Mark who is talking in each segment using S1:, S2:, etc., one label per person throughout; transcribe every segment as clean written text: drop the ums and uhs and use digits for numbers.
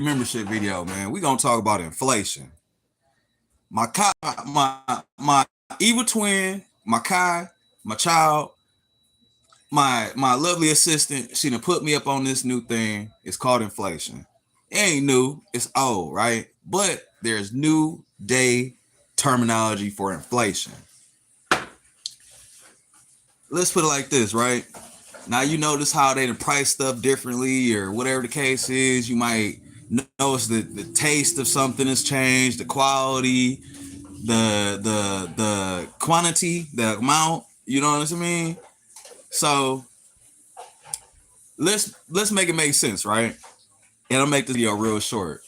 S1: membership video, man. We gonna talk about inflation. My my evil twin, my Kai, my child, my lovely assistant. She done put me up on this new thing. It's called inflation. It ain't new. It's old, right? But there's new day terminology for inflation. Let's put it like this, right? Now you notice how they price stuff differently, or whatever the case is. You might notice the taste of something has changed, the quality, the quantity, the amount. You know what I mean? So let's make it make sense, right? And I'll make this video real short.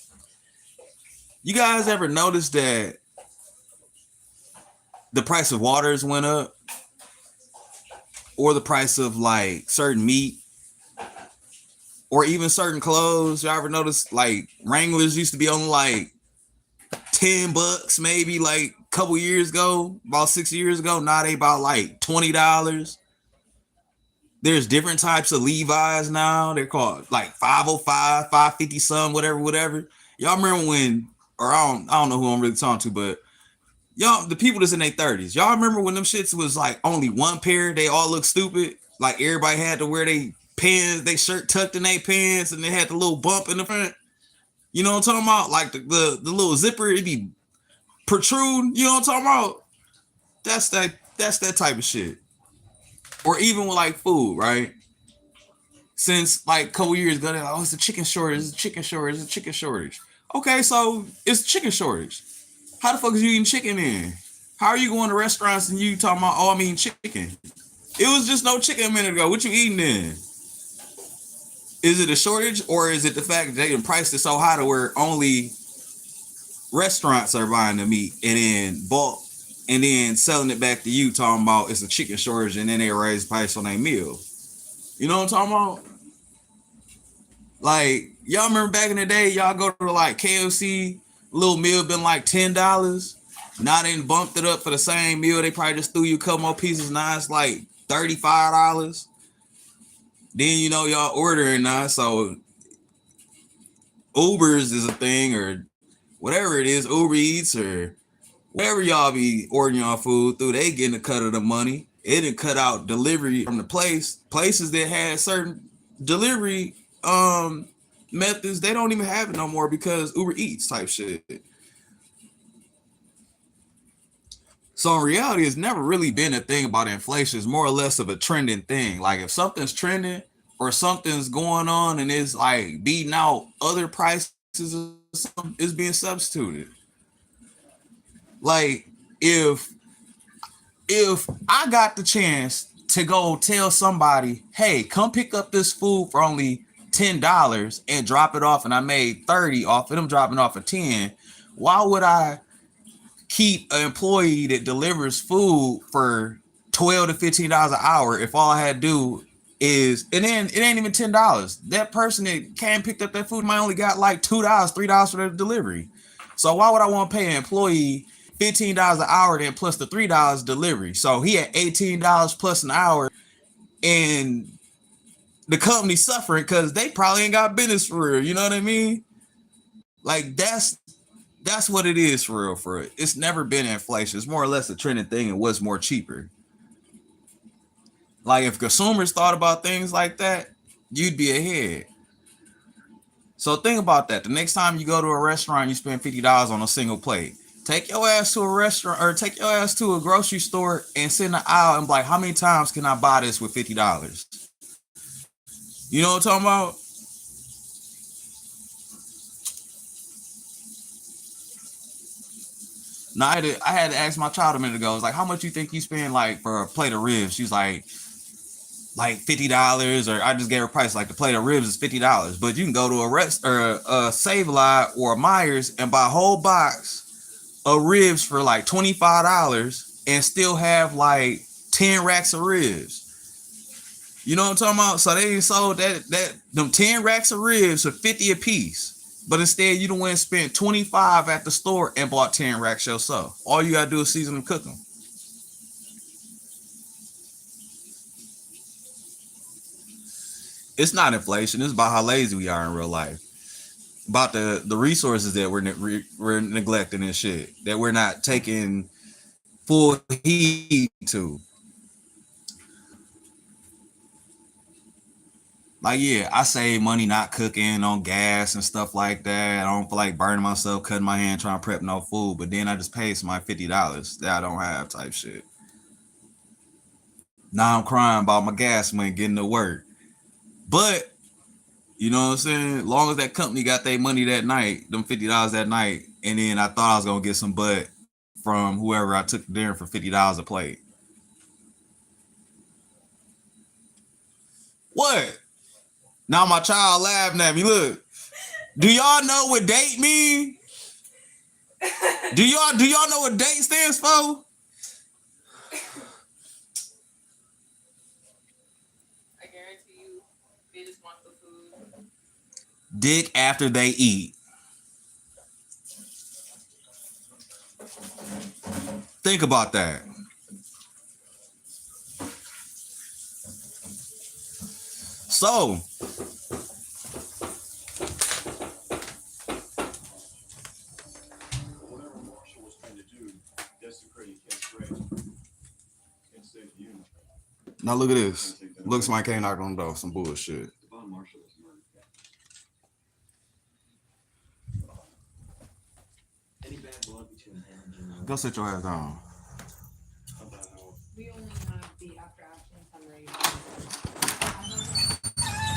S1: You guys ever notice that the price of waters went up, or the price of like certain meat, or even certain clothes? Y'all ever notice like Wranglers used to be on like $10, maybe like a couple years ago, about 6 years ago. Now they about like $20. There's different types of Levi's now. They're called like 505, 550 some, whatever. Y'all remember when, or I don't know who I'm really talking to, but y'all, the people that's in their 30s, y'all remember when them shits was like only one pair? They all look stupid. Like everybody had to wear their pants, they shirt tucked in their pants, and they had the little bump in the front. You know what I'm talking about? Like the little zipper, it be protrude. You know what I'm talking about? That's that type of shit. Or even with like food, right? Since like a couple years ago, they're like, oh, it's a chicken shortage, it's a chicken shortage, it's a chicken shortage. Okay, so it's chicken shortage. How the fuck is you eating chicken then? How are you going to restaurants and you talking about, oh, I'm eating chicken? It was just no chicken a minute ago. What you eating then? Is it a shortage, or is it the fact that they can price it so high to where only restaurants are buying the meat and then bulk and then selling it back to you talking about it's a chicken shortage, and then they raise the price on their meal? You know what I'm talking about? Like, y'all remember back in the day, y'all go to like KFC, little meal been like $10. Now they bumped it up for the same meal. They probably just threw you a couple more pieces. Now it's like $35. Then you know y'all ordering now, so Ubers is a thing, or whatever it is, Uber Eats or whatever y'all be ordering y'all food through. They getting a cut of the money. It didn't cut out delivery from the places that had certain delivery methods. They don't even have it no more because Uber Eats type shit. So in reality, it's never really been a thing about inflation. It's more or less of a trending thing. Like if something's trending or something's going on and it's like beating out other prices or something, it's being substituted. Like if if I got the chance to go tell somebody, hey, come pick up this food for only $10 and drop it off, and I made 30 off of them dropping off at 10, why would I keep an employee that delivers food for $12 to $15 an hour if all I had to do is, and then it ain't even $10. That person that came and picked up that food might only got like $2, $3 for the delivery. So why would I want to pay an employee $15 an hour then plus the $3 delivery? So he had $18 plus an hour, and the company suffering because they probably ain't got business for real. You know what I mean? Like that's what it is for real. For it, it's never been inflation. It's more or less a trending thing, and what's more cheaper. Like if consumers thought about things like that, you'd be ahead. So think about that. The next time you go to a restaurant, you spend $50 on a single plate. Take your ass to a restaurant, or take your ass to a grocery store and sit in the aisle and be like, how many times can I buy this with $50? You know what I'm talking about? Now I had to ask my child a minute ago. I was like, how much you think you spend like for a plate of ribs? She's like $50, or I just gave her a price. Like the plate of ribs is $50, but you can go to a rest or a Save a Lot or a Myers and buy a whole box of ribs for like $25 and still have like 10 racks of ribs. You know what I'm talking about? So they sold that them 10 racks of ribs for 50 a piece. But instead, you done went and spent 25 at the store and bought 10 racks yourself. All you gotta do is season and cook them. It's not inflation. It's about how lazy we are in real life. about the resources that we're neglecting and shit that we're not taking full heed to. Like, yeah, I save money not cooking on gas and stuff like that. I don't feel like burning myself, cutting my hand trying to prep no food, but then I just pay somebody $50 that I don't have type shit. Now I'm crying about my gas money getting to work. But you know what I'm saying? As long as that company got their money that night, them $50 that night, and then I thought I was gonna get some butt from whoever I took dinner for $50 a plate. What? Now my child laughing at me. Look, do y'all know what date mean? Do y'all know what date stands for?
S2: I guarantee you, they just want the food.
S1: Dick after they eat. Think about that. So, now look at this. Looks like I can't knock on the door. Some bullshit. Go sit your ass down.
S2: We only have the after action summary.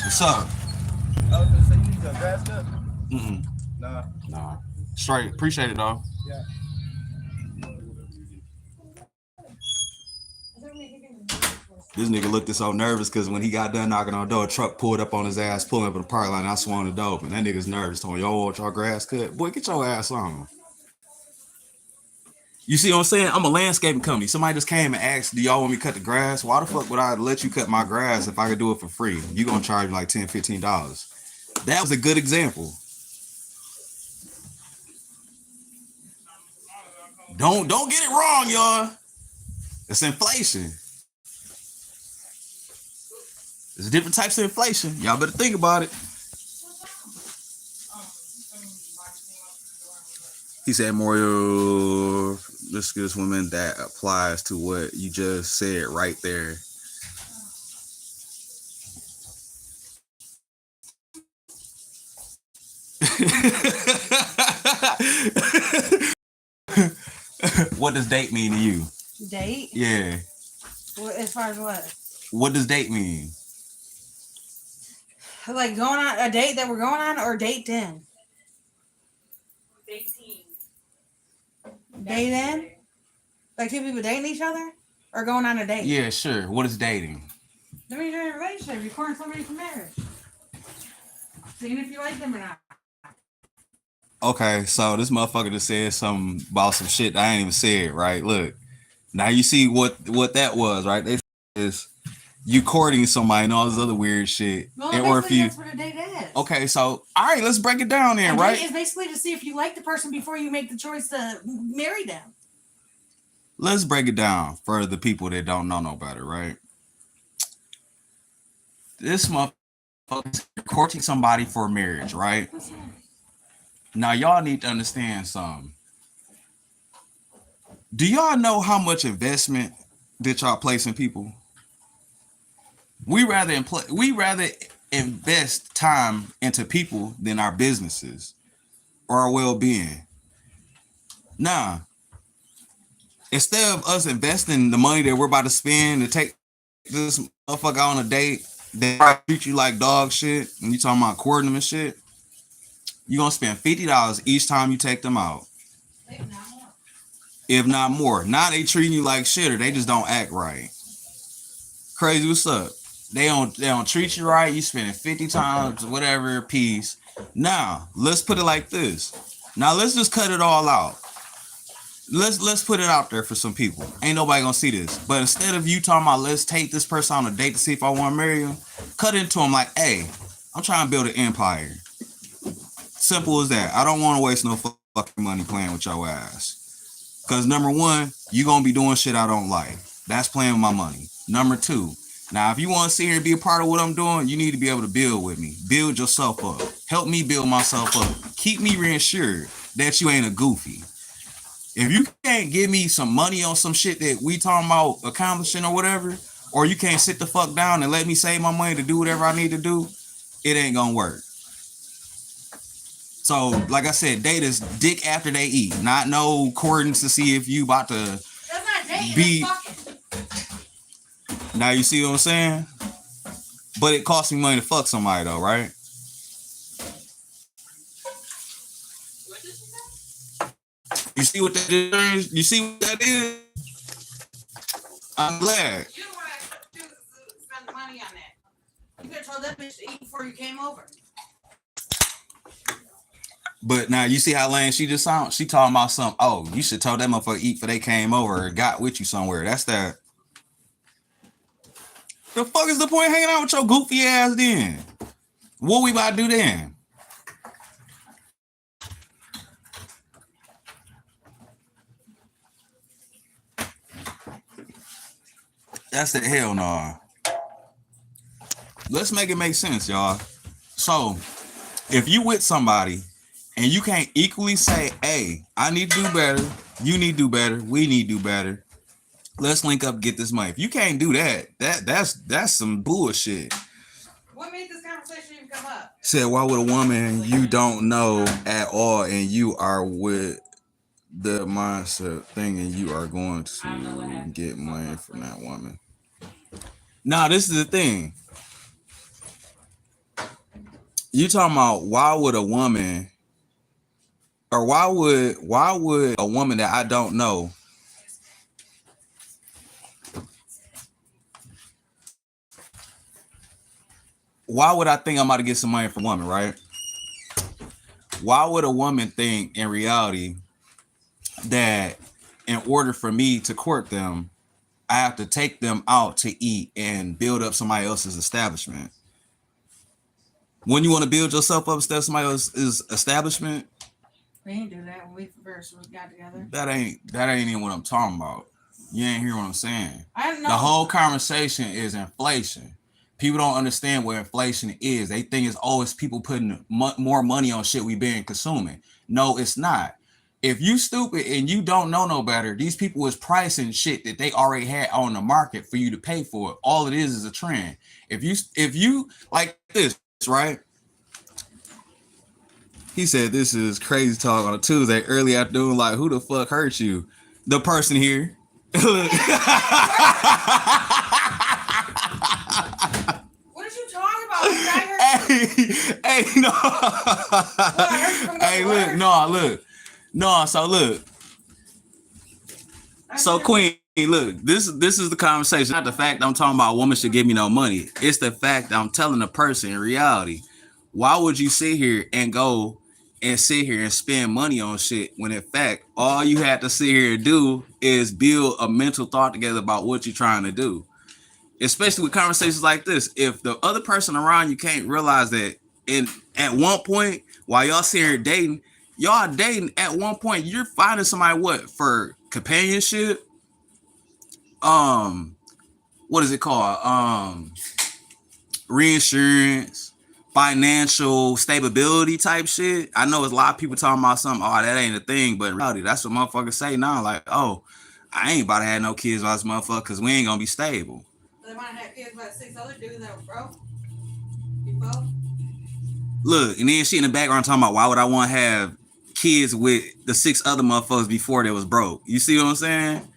S1: What's up?
S3: I was gonna say you need a grass cut.
S1: Nah. Straight. Appreciate it though.
S3: Yeah.
S1: This nigga looked so nervous because when he got done knocking on the door, a truck pulled up on his ass, pulling up in the parking lot, and I swung the door open. That nigga's nervous. Told me, yo, want your grass cut? Boy, get your ass on. You see what I'm saying? I'm a landscaping company. Somebody just came and asked, do y'all want me to cut the grass? Why the fuck would I let you cut my grass if I could do it for free? You gonna charge me like $10, $15. That was a good example. Don't get it wrong, y'all. It's inflation. There's different types of inflation. Y'all better think about it. He said, Mario, this gives women that applies to what you just said right there. What does date mean to you?
S4: Date?
S1: Yeah.
S4: What, as far as what?
S1: What does date mean?
S4: Like going on a date that we're going on or date in? Date in? Like two people dating each other? Or going on a date?
S1: Yeah, sure. What is dating?
S4: That means you're in a relationship. You're courting somebody for marriage. Seeing if you like them or not.
S1: Okay, so this motherfucker just said something about some shit that I ain't even said, right? Look, now you see what that was, right? They is you courting somebody and all this other weird shit.
S4: Well,
S1: or if you,
S4: that's what a date is.
S1: okay, so all right, let's break it down then,
S4: a
S1: right?
S4: date is basically to see if you like the person before you make the choice to marry them.
S1: Let's break it down for the people that don't know no better, right? This motherfucker courting somebody for marriage, right? Now y'all need to understand something. Do y'all know how much investment that y'all place in people? We rather invest time into people than our businesses or our well-being. Nah. Instead of us investing the money that we're about to spend to take this motherfucker on a date, they treat you like dog shit, and you talking about courting them and shit, you're gonna spend $50 each time you take them out. If not more. Now they treating you like shit or they just don't act right. Crazy, what's up? They don't treat you right. You spending 50 times whatever a piece. Now let's put it like this. Now let's just cut it all out. Let's put it out there for some people. Ain't nobody gonna see this. But instead of you talking about let's take this person on a date to see if I want to marry him, cut into him like, hey, I'm trying to build an empire. Simple as that. I don't want to waste no fucking money playing with your ass. Because number one, you're going to be doing shit I don't like. That's playing with my money. Number two, now if you want to sit here and be a part of what I'm doing, you need to be able to build with me. Build yourself up. Help me build myself up. Keep me reassured that you ain't a goofy. If you can't give me some money on some shit that we talking about accomplishing or whatever, or you can't sit the fuck down and let me save my money to do whatever I need to do, it ain't gonna work. So, like I said, date is dick after they eat, not no courting to see if you about to
S4: That's not dating,
S1: be.
S4: that's fucking.
S1: Now you see what I'm saying? But it costs me money to fuck somebody though, right?
S2: What did you say?
S1: You see what that is? You see what that is? I'm glad.
S4: You don't want to spend the money on that. You could have told that bitch to eat before you came over.
S1: But now you see how lame she just sound? She talking about something. Oh, you should tell that motherfucker eat for they came over or got with you somewhere. That's that. The fuck is the point of hanging out with your goofy ass then? What we about to do then? That's the hell no. Let's make it make sense, y'all. So, if you with somebody and you can't equally say, hey, I need to do better, you need to do better, we need to do better, let's link up, get this money. If you can't do that, that's some bullshit.
S4: What made this conversation even come up?
S1: Said, why would a woman you don't know at all and you are with the mindset thinking you are going to get money from that woman? Now, this is the thing. You talking about why would a woman or why would a woman that I don't know why would I think I'm about to get some money from a woman, right? Why would a woman think in reality that in order for me to court them, I have to take them out to eat and build up somebody else's establishment? When you want to build yourself up, somebody else's establishment,
S4: We ain't do that when we first got together.
S1: that ain't even what I'm talking about. You ain't hear what I'm saying.
S4: I don't know.
S1: The whole conversation is inflation. People don't understand what inflation is. They think it's always people putting more money on shit we been consuming. No, it's not. If you stupid and you don't know no better, these people is pricing shit that they already had on the market for you to pay for it. All it is a trend. If you like this, right? He said this is crazy talk on a Tuesday early afternoon. Like, who the fuck hurt you? The person here.
S4: What did you talk about?
S1: Hey, no. Hey, look. So, Queen, look, this is the conversation. Not the fact I'm talking about a woman should give me no money. It's the fact I'm telling the person in reality. Why would you sit here and go and sit here and spend money on shit when in fact all you had to sit here and do is build a mental thought together about what you're trying to do? Especially with conversations like this. If the other person around you can't realize that at one point while y'all sit here dating, y'all dating at one point, you're finding somebody what for companionship? What is it called? Reinsurance, financial stability type shit. I know there's a lot of people talking about something. Oh, that ain't a thing, but in reality, that's what motherfuckers say now. Like, oh, I ain't about to have no kids by this motherfucker because we ain't gonna be stable.
S4: They might have kids by 6 other dudes that were broke. You both?
S1: Look, and then she in the background talking about why would I want to have kids with the 6 other motherfuckers before they was broke. You see what I'm saying?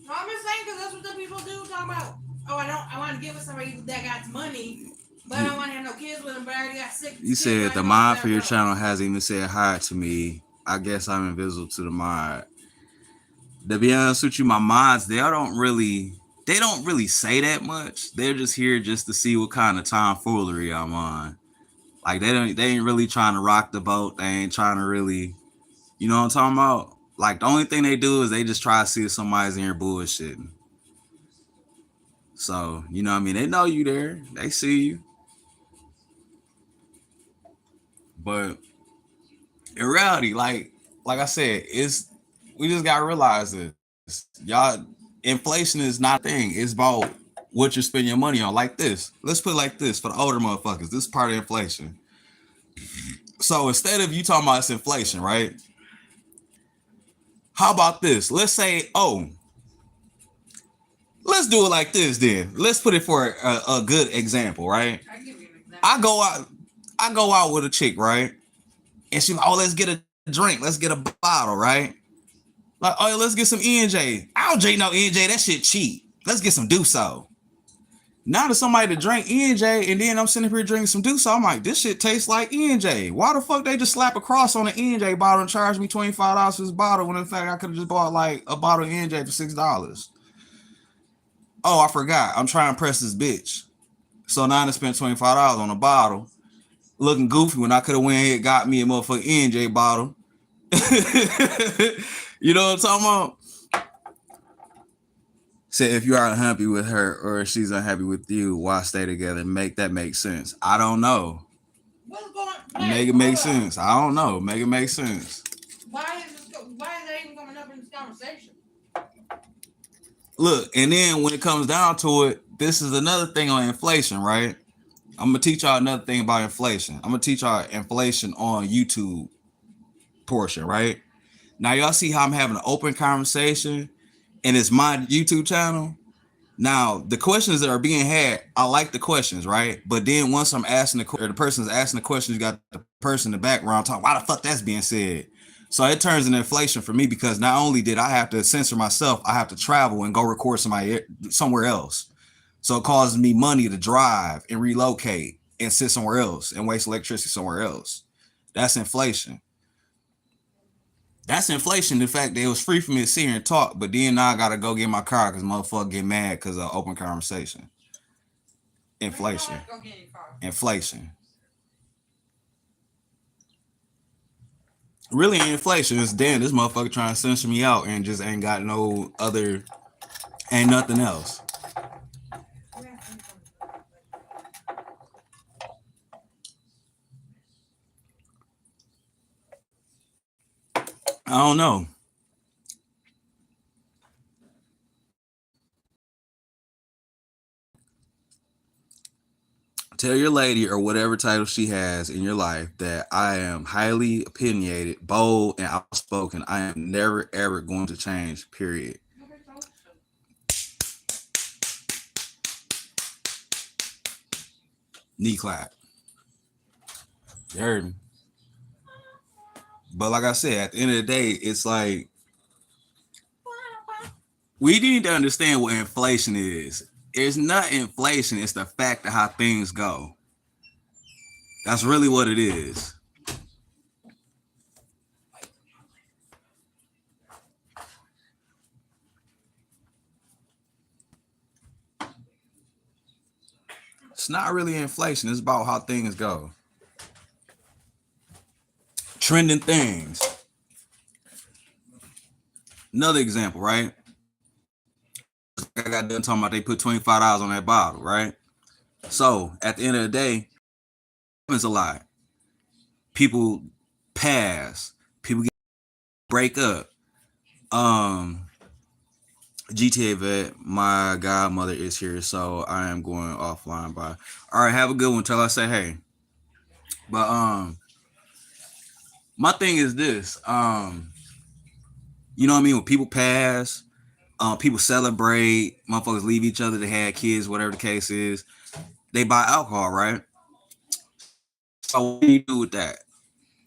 S4: No, I'm just saying because that's what the people do. Talk about, oh, I want to get with somebody that got money, but I don't want to have no kids with them, but I already got 6
S1: You
S4: kids.
S1: said the mod for your channel hasn't even said hi to me. I guess I'm invisible to the mod. To be honest with you, my mods, they don't really say that much. They're just here just to see what kind of tomfoolery I'm on. Like they ain't really trying to rock the boat. They ain't trying to really, you know what I'm talking about? Like the only thing they do is they just try to see if somebody's in here bullshitting. So, you know what I mean? They know you there. They see you. But in reality, like I said, we just gotta realize this. Y'all, inflation is not a thing. It's about what you're spending your money on. Like this. Let's put it like this for the older motherfuckers. This is part of inflation. So instead of you talking about it's inflation, right? How about this? Let's say, oh, let's do it like this then. Let's put it for a good example, right?
S2: I give you an example.
S1: I go out with a chick, right? And she like, oh, let's get a drink. Let's get a bottle, right? Like, oh, let's get some E&J. I don't drink no E&J. That shit cheap. Let's get some Do-So. Now there's somebody to drink E&J, and then I'm sitting here drinking some Do-So. I'm like, this shit tastes like E&J. Why the fuck they just slap a cross on an E&J bottle and charge me $25 for this bottle when in fact I could have just bought like a bottle of E&J for $6? Oh, I forgot. I'm trying to press this bitch. So now I spent $25 on a bottle. Looking goofy when I could have went ahead and got me a motherfucking E&J bottle. You know what I'm talking about? Say if you are unhappy with her or if she's unhappy with you, why stay together? Make that make sense. I don't know.
S4: What's going on?
S1: Make it make sense. I don't know. Make it make sense.
S4: Why is that even coming up in this conversation?
S1: Look, and then when it comes down to it, this is another thing on inflation, right? I'm gonna teach y'all another thing about inflation. I'm gonna teach y'all inflation on YouTube portion, right? Now y'all see how I'm having an open conversation and it's my YouTube channel. Now the questions that are being had, I like the questions, right? But then once I'm asking the person's asking the questions, you got the person in the background talking, why the fuck that's being said? So it turns into inflation for me because not only did I have to censor myself, I have to travel and go record somebody somewhere else. So it causes me money to drive and relocate and sit somewhere else and waste electricity somewhere else. That's inflation. That's inflation. The fact that it was free for me to sit here and talk, but then now I gotta go get my car because motherfucker get mad because of open conversation. Inflation. Inflation. Really inflation is damn this motherfucker trying to censor me out and just ain't got no other, ain't nothing else. I don't know. Tell your lady or whatever title she has in your life that I am highly opinionated, bold, and outspoken. I am never, ever going to change, period. Knee clap. You heard me. But like I said, at the end of the day, it's like we need to understand what inflation is. It's not inflation, it's the fact of how things go. That's really what it is. It's not really inflation, it's about how things go. Trending things. Another example, right? I got done talking about they put $25 on that bottle, right? So at the end of the day, it happens a lot. People pass, people break up. GTA vet, my godmother is here, so I am going offline. Bye. All right, have a good one till I say hey. But my thing is this. You know what I mean? When people pass, people celebrate, motherfuckers leave each other, they had kids, whatever the case is, they buy alcohol, right? So what do you do with that?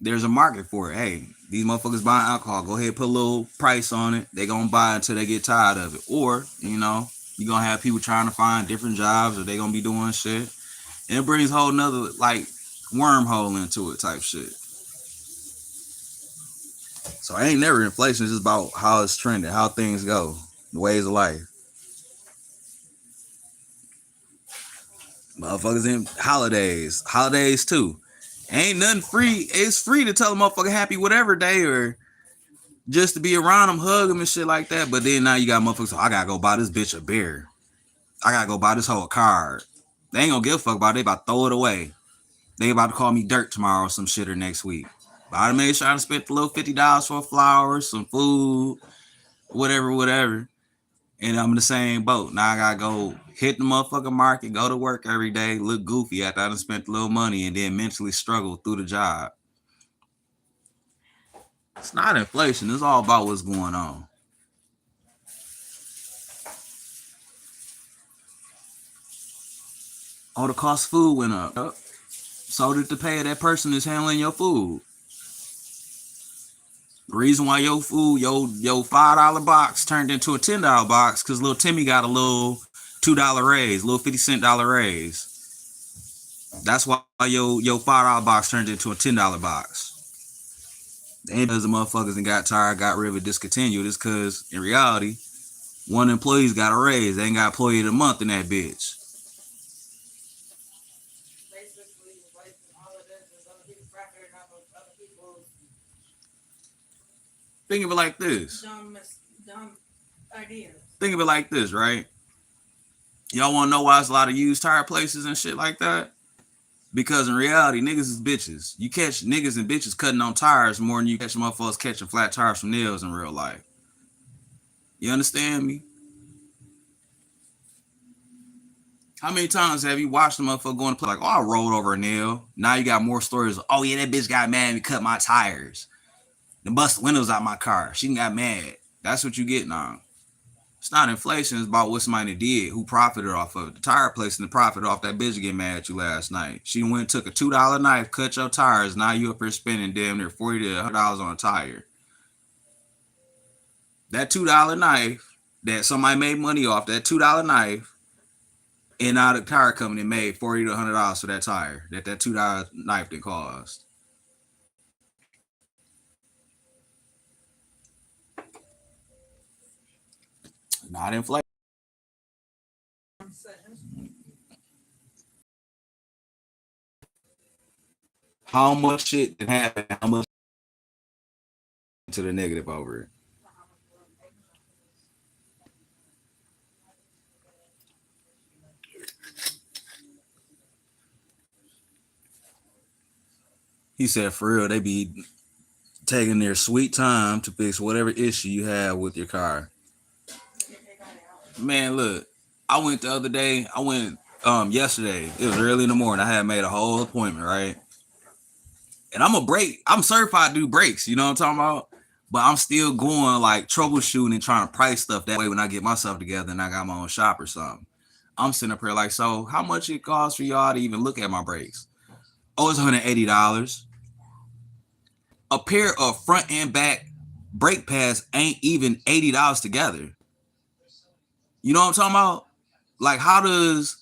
S1: There's a market for it. Hey, these motherfuckers buying alcohol. Go ahead, put a little price on it. They gonna buy it until they get tired of it. Or, you know, you're gonna have people trying to find different jobs or they gonna be doing shit. And it brings a whole nother like wormhole into it type shit. So it ain't never inflation, it's just about how it's trending, how things go, the ways of life. Motherfuckers in holidays too. Ain't nothing free. It's free to tell a motherfucker happy whatever day or just to be around them, hug them and shit like that. But then now you got motherfuckers, so I gotta go buy this bitch a beer. I gotta go buy this whole card. They ain't gonna give a fuck about it. They about to throw it away. They about to call me dirt tomorrow or some shit or next week. But I made sure I spent a little $50 for flowers, some food, whatever. And I'm in the same boat. Now I gotta go hit the motherfucking market, go to work every day, look goofy after I done spent a little money, and then mentally struggle through the job. It's not inflation. It's all about what's going on. Oh, the cost of food went up. So did the pay of that person that's handling your food. The reason why your food, your $5 box turned into a $10 box, because little Timmy got a little $2 raise, little 50-cent raise. That's why your $5 box turned into a $10 box. And because the motherfuckers and got tired, got rid of it, discontinued, it's because in reality, one employee's got a raise. They ain't got employee of the month in that bitch.
S2: Basically, all of this is other people profiting off of other people's
S1: Think of it like this.
S4: Dumb ideas.
S1: Think of it like this, right? Y'all want to know why there's a lot of used tire places and shit like that? Because in reality, niggas is bitches. You catch niggas and bitches cutting on tires more than you catch motherfuckers catching flat tires from nails in real life. You understand me? How many times have you watched a motherfucker going to play like, oh, I rolled over a nail. Now you got more stories. Oh, yeah, that bitch got mad and cut my tires. Then bust the windows out my car. She got mad. That's what you getting on. It's not inflation. It's about what somebody did, who profited off of it. The tire place and the profit off that bitch getting mad at you last night. She went and took a $2 knife, cut your tires. Now you up here spending damn near $40 to $100 on a tire. That $2 knife that somebody made money off, that $2 knife, and now the tire company made $40 to $100 for that tire that $2 knife did cost. Not inflation. How much shit can happen? How much to the negative over it? He said, for real, they be taking their sweet time to fix whatever issue you have with your car. Man, look, I went the other day. I went yesterday. It was early in the morning. I had made a whole appointment, right? And I'm certified to do brakes, you know what I'm talking about? But I'm still going like troubleshooting and trying to price stuff that way when I get myself together and I got my own shop or something. I'm sitting up here like, so how much it costs for y'all to even look at my brakes? Oh, it's $180. A pair of front and back brake pads ain't even $80 together. You know what I'm talking about? Like, how does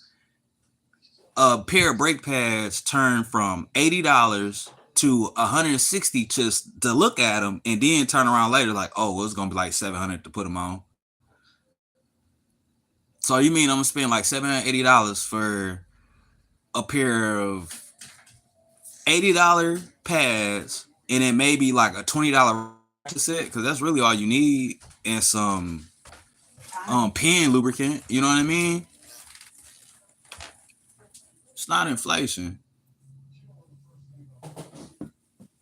S1: a pair of brake pads turn from $80 to $160 just to look at them, and then turn around later like, oh, well, it's gonna be like $700 to put them on? So you mean I'm gonna spend like $780 for a pair of $80 pads, and then maybe like a $20 set, because that's really all you need, and some pen lubricant. You know what I mean? It's not inflation.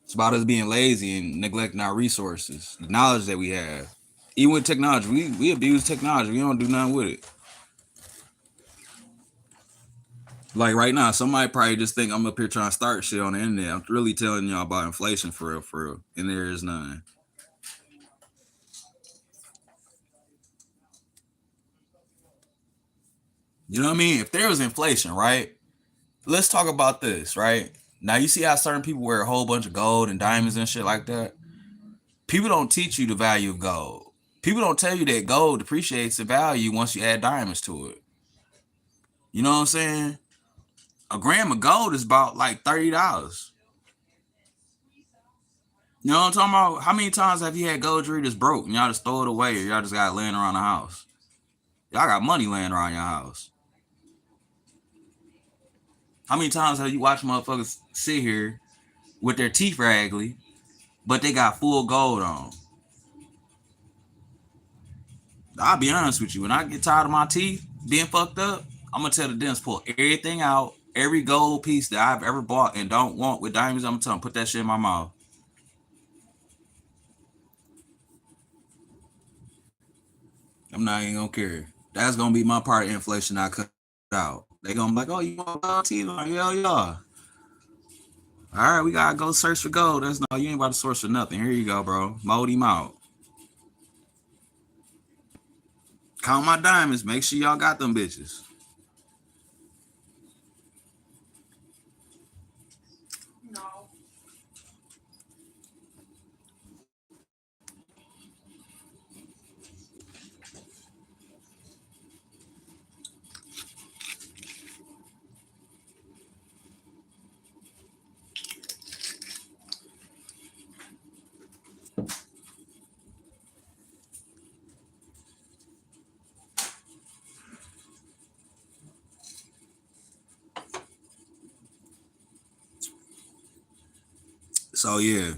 S1: It's about us being lazy and neglecting our resources, the knowledge that we have. Even with technology, we abuse technology. We don't do nothing with it. Like right now, somebody probably just think I'm up here trying to start shit on the internet. I'm really telling y'all about inflation for real, and there is none. You know what I mean? If there was inflation, right? Let's talk about this, right? Now you see how certain people wear a whole bunch of gold and diamonds and shit like that? People don't teach you the value of gold. People don't tell you that gold depreciates in value once you add diamonds to it. You know what I'm saying? A gram of gold is about like $30. You know what I'm talking about? How many times have you had gold jewelry that's broke and y'all just throw it away, or y'all just got it laying around the house? Y'all got money laying around your house. How many times have you watched motherfuckers sit here with their teeth raggedy, but they got full gold on? I'll be honest with you. When I get tired of my teeth being fucked up, I'm gonna tell the dentist pull everything out, every gold piece that I've ever bought and don't want with diamonds. I'm gonna tell them put that shit in my mouth. I'm not even gonna care. That's gonna be my part of inflation I cut out. They gonna be like, oh, you want gold teeth? Like, hell yeah. All right, we gotta go search for gold. That's no, you ain't about to source for nothing. Here you go, bro. Mold him out. Count my diamonds. Make sure y'all got them bitches.
S4: No.
S1: So yeah.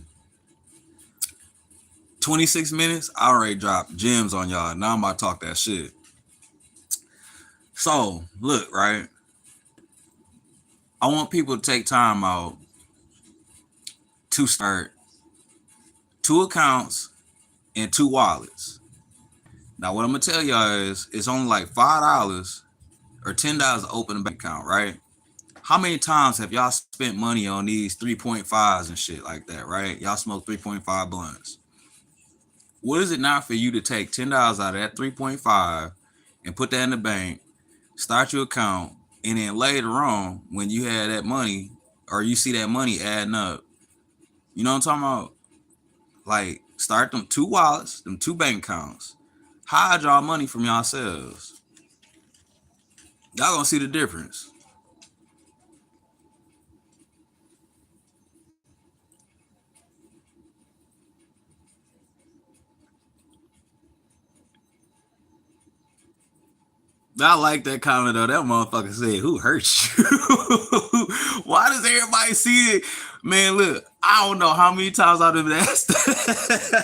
S1: 26 minutes, I already dropped gems on y'all. Now I'm about to talk that shit. So, look, right? I want people to take time out to start 2 accounts and 2 wallets. Now, what I'm going to tell y'all is it's only like $5 or $10 to open a bank account, right? How many times have y'all spent money on these 3.5s and shit like that, right? Y'all smoke 3.5 blunts. What is it now for you to take $10 out of that 3.5 and put that in the bank, start your account, and then later on, when you have that money or you see that money adding up, you know what I'm talking about? Like, start them 2 wallets, them 2 bank accounts, hide y'all money from yourselves. Y'all gonna see the difference. I like that comment though. That motherfucker said, "Who hurt you?" Why does everybody see it? Man, look, I don't know how many times I've been asked that.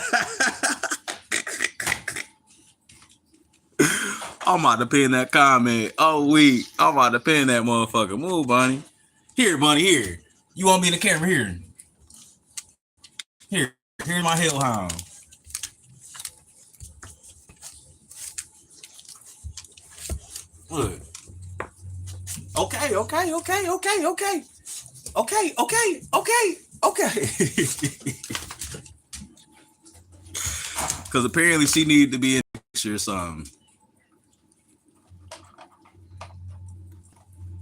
S1: I'm about to pin that comment. Oh, I'm about to pin that motherfucker. Move, Bunny. Here, Bunny, here. You want me in the camera? Here. Here's my hellhound. Look. Okay. Because apparently she needed to be in the picture or something.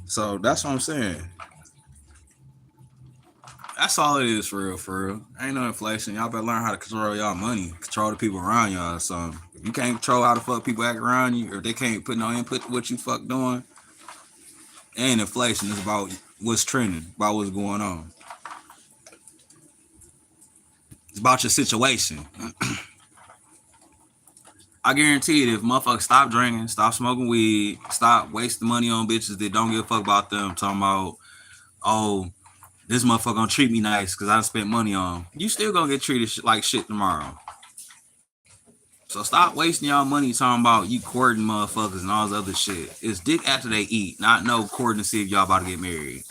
S1: So that's what I'm saying. That's all it is for real, for real. Ain't no inflation. Y'all better learn how to control y'all money. Control the people around y'all or something. If you can't control how the fuck people act around you, or if they can't put no input to what you fuck doing, ain't inflation. It's about what's trending, about what's going on. It's about your situation. I guarantee it, if motherfuckers stop drinking, stop smoking weed, stop wasting money on bitches that don't give a fuck about them, talking about, oh, this motherfucker gonna treat me nice because I spent money on. You still gonna get treated like shit tomorrow. So stop wasting y'all money talking about you courting motherfuckers and all this other shit. It's dick after they eat, not no courting to see if y'all about to get married.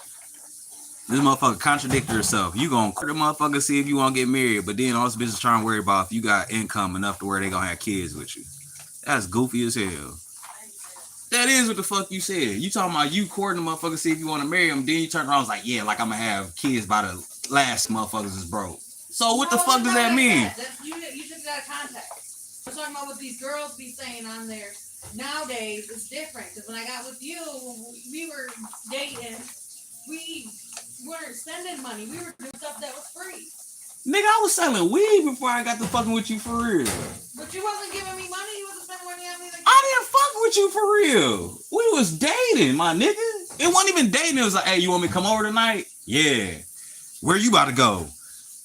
S1: This motherfucker contradicted herself. You gonna court a motherfucker see if you want to get married, but then all this bitch is trying to worry about if you got income enough to where they gonna have kids with you. That's goofy as hell. That is what the fuck you said. You talking about you courting a motherfucker see if you want to marry him, then you turn around and was like, yeah, like I'm gonna have kids by the last motherfuckers is broke. So what the fuck does that mean?
S4: You took it out of context. We're talking about what these girls be saying on there. Nowadays, it's different. Because when I got with you, we were dating. We weren't spending money. We were doing stuff that was free.
S1: Nigga, I was selling weed before I got to fucking with you for real.
S4: But you wasn't giving me money. You wasn't spending money on me. Like
S1: I didn't fuck with you for real. We was dating, my nigga. It wasn't even dating. It was like, hey, you want me to come over tonight? Yeah. Where you about to go?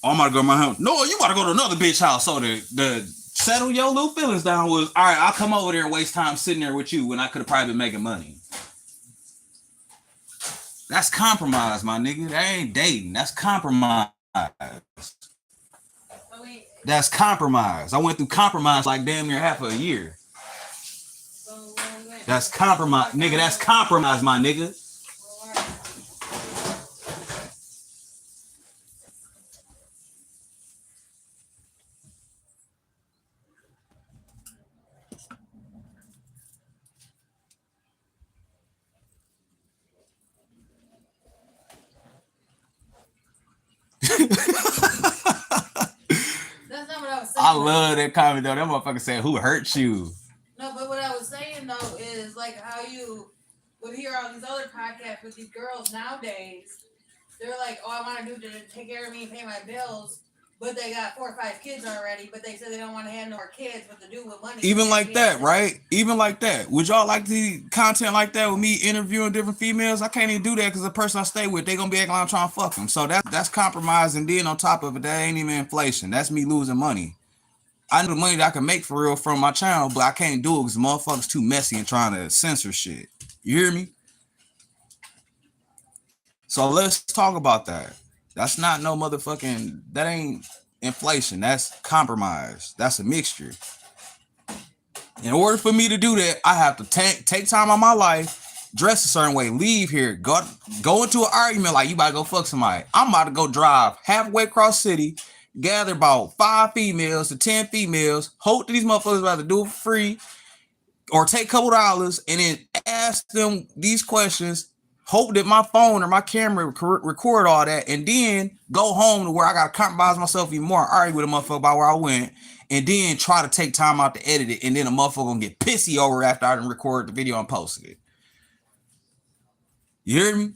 S1: Oh, I'm about to go to my house. No, you about to go to another bitch house. So the settle your little feelings down was, all right, I'll come over there and waste time sitting there with you when I could have probably been making money. That's compromise, my nigga. That ain't dating. That's compromise. That's compromise. I went through compromise like damn near half a year. That's compromise. Nigga, that's compromise, my nigga. love that comment though. That motherfucker said, "Who hurt you?"
S4: No, but what I was saying though is like how you would hear all these other podcasts with these girls nowadays. They're like, "Oh, I want to do to take care of me and pay my bills," but they got 4 or 5 kids already. But they said they don't want to have no more kids, but to do with money.
S1: Even like that, right? Even like that. Would y'all like to see content like that with me interviewing different females? I can't even do that because the person I stay with, they gonna be acting like I'm trying to fuck them. So that's compromise, and then on top of it, that ain't even inflation. That's me losing money. I know the money that I can make for real from my channel, but I can't do it because motherfuckers too messy and trying to censor shit. You hear me? So let's talk about that. That's not no motherfucking, that ain't inflation. That's compromise. That's a mixture. In order for me to do that, I have to take time out of my life, dress a certain way, leave here, go into an argument like you about to go fuck somebody. I'm about to go drive halfway across city, gather about 5 females to 10 females, hope that these motherfuckers about to do it for free or take a couple dollars and then ask them these questions, hope that my phone or my camera record all that, and then go home to where I got to compromise myself even more, argue with a motherfucker about where I went, and then try to take time out to edit it, and then a motherfucker gonna get pissy over after I done record the video and posted it. You hear me?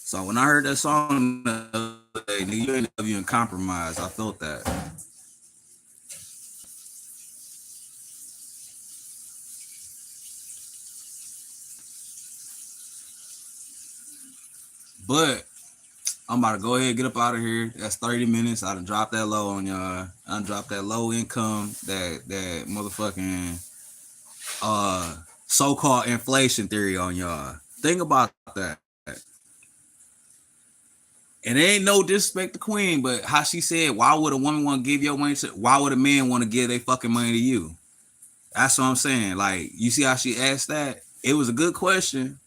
S1: So when I heard that song the other day, nigga, you ain't love you and compromise, I felt that. But I'm about to go ahead and get up out of here. That's 30 minutes. I done dropped that low on y'all. I done dropped that low income, that motherfucking so-called inflation theory on y'all. Think about that. And it ain't no disrespect to Queen, but how she said, why would a woman want to give your money to, why would a man want to give their fucking money to you? That's what I'm saying. Like, you see how she asked that? It was a good question,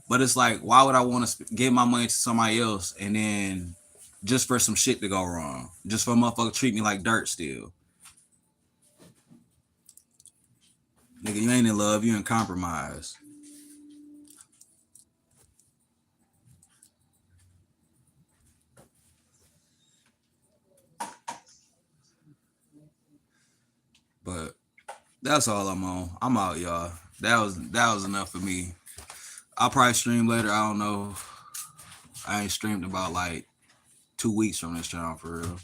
S1: but it's like, why would I want to give my money to somebody else and then just for some shit to go wrong? Just for a motherfucker treat me like dirt still. Nigga, you ain't in love, you in compromise. But that's all I'm on. I'm out, y'all. That was enough for me. I'll probably stream later. I don't know. I ain't streamed about like 2 weeks from this channel for real.